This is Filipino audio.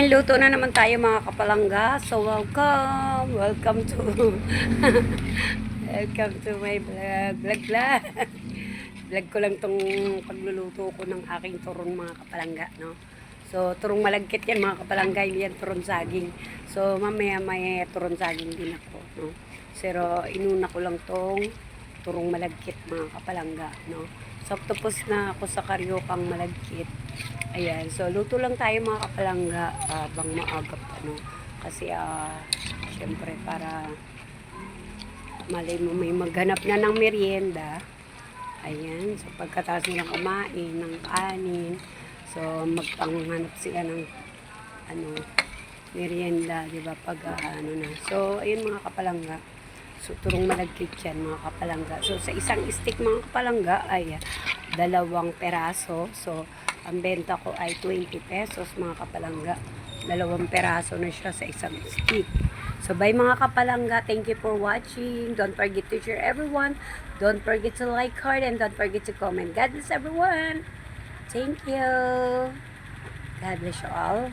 May luto na naman tayo mga kapalangga. So welcome. Welcome to welcome to my vlog. Vlog. Vlog ko lang tong pagluluto ko ng aking turong mga kapalangga, no? So turong malagkit yan mga kapalangga, hindi yan turong saging. So mamaya may turong saging din ako, no? Pero inuna ko lang tong turong malagkit mga kapalangga, no? So tapos na ako sa karyokang malagkit. Ayan, so luto lang tayo mga kapalangga bang maaga pa, no? Kasi syempre para malay mo may maghanap na ng merienda. Ayan, so pagkatapos nilang kumain ng kanin, so magpanghanap sila ng merienda, di ba, pag na. So ayun mga kapalangga, so turong malagkit yan mga kapalangga. So sa isang stick mga kapalangga ay 2 peraso. So ang benta ko ay 20 pesos mga kapalangga. 2 peraso na siya sa isang stick. So bye mga kapalangga. Thank you for watching. Don't forget to share everyone. Don't forget to like, heart, and don't forget to comment. God bless everyone. Thank you. God bless you all.